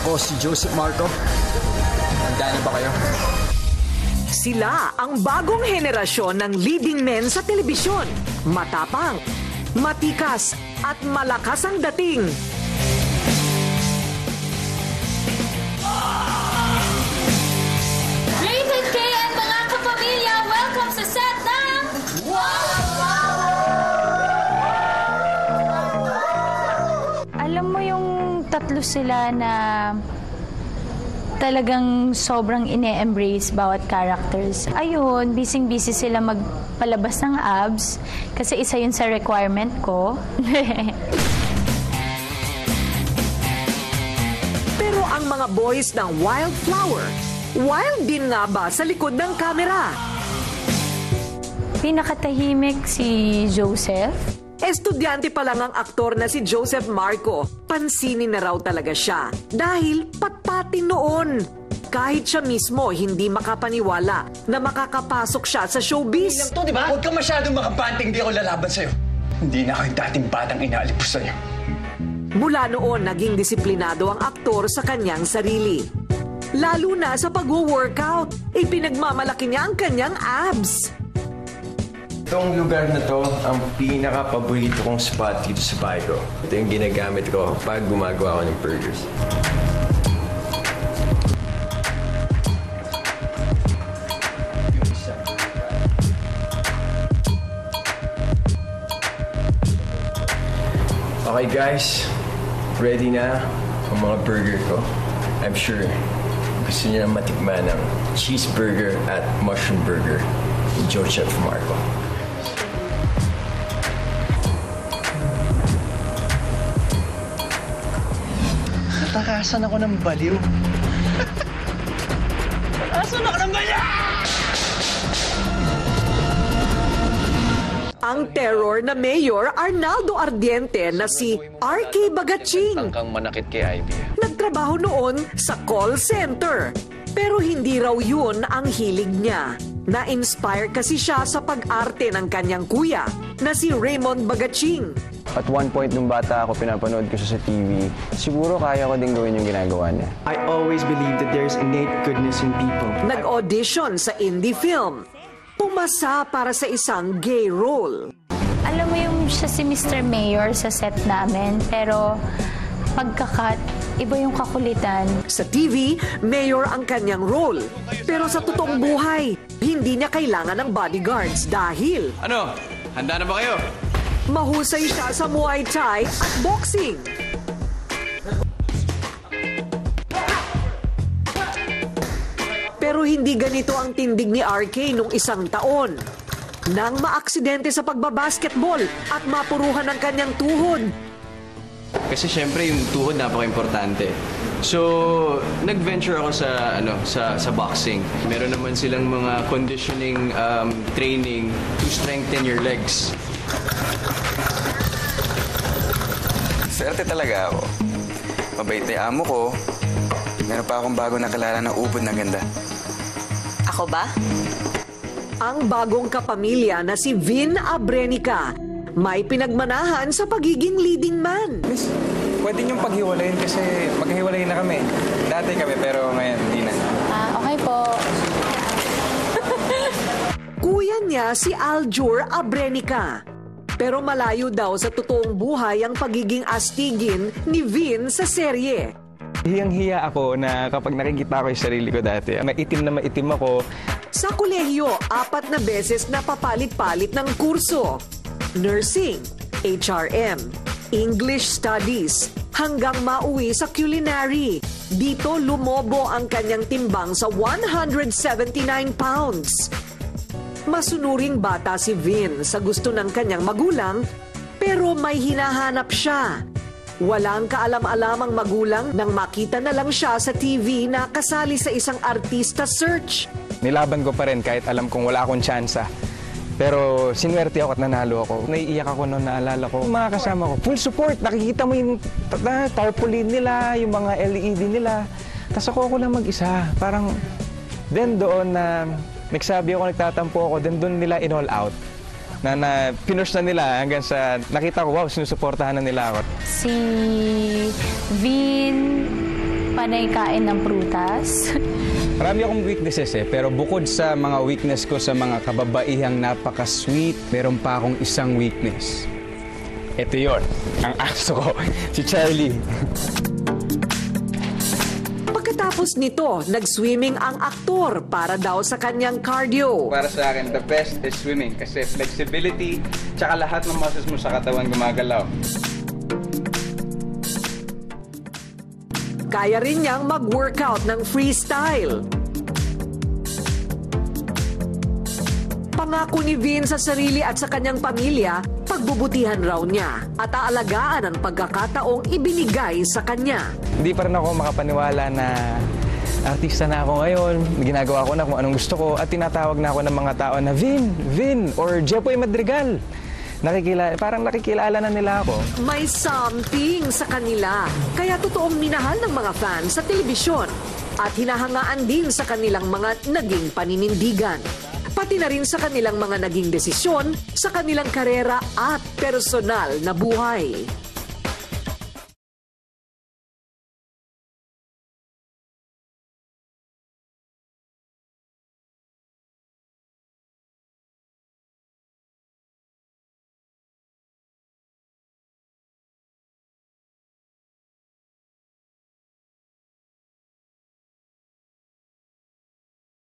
Ako si Joseph Marco. Handa na ba kayo? Sila ang bagong henerasyon ng leading men sa telebisyon. Matapang, matikas, at malakas ang dating. Rated K and mga kapamilya, welcome sa set ng Alam mo yung tatlo sila na talagang sobrang ine-embrace bawat characters. Ayun, busy-busy sila magpalabas ng abs kasi isa yun sa requirement ko. Pero ang mga boys ng Wildflower, wild din nga ba sa likod ng kamera? Pinakatahimik si Joseph. Estudyante pa lang ang aktor na si Joseph Marco. Pansinin na raw talaga siya dahil patpatin noon. Kahit siya mismo hindi makapaniwala na makakapasok siya sa showbiz. To, di ba? Huwag ka masyadong makabanting, di ako lalaban sa'yo. Hindi na ako yung dating batang inaalipos sa'yo. Mula noon, naging disiplinado ang aktor sa kanyang sarili. Lalo na sa pag-workout, ipinagmamalaki niya ang kanyang abs. Itong lugar na to, ang pinaka-paborito kong spot dito sa bahay ko. Ito yung ginagamit ko pag gumagawa ko ng burgers. Okay guys, ready na ang mga burger ko. I'm sure gusto niyo na matikman ng cheeseburger at mushroom burger ni Joseph Marco. Natakasan ako ng baliw. Natakasan ako ng baliw! Ang terror na Mayor Arnaldo Ardiente na si R.K. Bagatching. Tangkang manakit kay Ivy. Nagtrabaho noon sa call center. Pero hindi raw yun ang hilig niya. Na-inspire kasi siya sa pag-arte ng kanyang kuya na si Raymond Bagatching. At one point nung bata ako, pinapanood ko siya sa TV. Siguro kaya ko din gawin yung ginagawa niya. I always believe that there's innate goodness in people. Nag-audition sa indie film. Pumasa para sa isang gay role. Alam mo yung siya si Mr. Mayor sa set namin, pero pagka-cut, iba yung kakulitan. Sa TV, mayor ang kanyang role. Pero sa totoong buhay, hindi niya kailangan ng bodyguards dahil Ano? Handa na ba kayo? mahusay siya sa Muay Thai at boxing. Pero hindi ganito ang tindig ni RK nung isang taon. Nang maaksidente sa pagbabasketball at mapuruhan ang kanyang tuhod. Kasi syempre yung tuhod napaka-importante. So, nag-venture ako sa boxing. Meron naman silang mga conditioning training to strengthen your legs. Swerte talaga ako. Mabait na yung amo ko. Meron pa akong bago nakilala na ubod na ganda. Ako ba? Ang bagong kapamilya na si Vin Abrenica may pinagmanahan sa pagiging leading man. Miss, pwede niyong paghiwalayin kasi maghiwalay na kami. Dati kami pero ngayon hindi na. Okay po. Kuya niya si Aljur Abrenica. Pero malayo daw sa totoong buhay ang pagiging astigin ni Vin sa serye. Hiyang-hiya ako na kapag nakikita ko yung sarili ko dati. Maitim na maitim ako. Sa kolehiyo, 4 na beses na papalit-palit ng kurso. Nursing, HRM, English Studies, hanggang mauwi sa culinary. Dito lumobo ang kanyang timbang sa 179 pounds. Masunuring bata si Vin sa gusto ng kanyang magulang, pero may hinahanap siya. Walang kaalam-alam ang magulang nang makita na lang siya sa TV na kasali sa isang artista search. Nilaban ko pa rin kahit alam kong wala akong tsansa. Pero sinuwerte ako at nanalo ako. Naiiyak ako nung naalala ko. Mga kasama ko, full support. Nakikita mo yung tarpaulin nila, yung mga LED nila. Tapos ako lang mag-isa. Parang, then doon na nagsabi ako, nagtatampo ako, then doon nila in-all out. Na pinush na nila hanggang sa nakita ko, wow, sinusuportahan na nila ako. Si Vin, panay kain ng prutas. Marami akong weaknesses pero bukod sa mga weakness ko sa mga kababaihang napaka-sweet, meron pa akong isang weakness. Ito yon, ang aso ko, si Charlie. Pagkatapos nito, nag-swimming ang aktor para daw sa kanyang cardio. Para sa akin, the best is swimming kasi flexibility, tsaka lahat ng muscles mo sa katawan gumagalaw. Kaya rin niyang mag-workout ng freestyle. Pangako ni Vin sa sarili at sa kanyang pamilya, pagbubutihan raw niya at aalagaan ang pagkakataong ibinigay sa kanya. Hindi pa rin ako makapaniwala na artista na ako ngayon. Ginagawa ko na kung anong gusto ko at tinatawag na ako ng mga tao na Vin, or Jepoy Madrigal. Parang nakikilala na nila ako. May something sa kanila, kaya totoong minahal ng mga fans sa telebisyon at hinahangaan din sa kanilang mga naging paninindigan. Pati na rin sa kanilang mga naging desisyon sa kanilang karera at personal na buhay.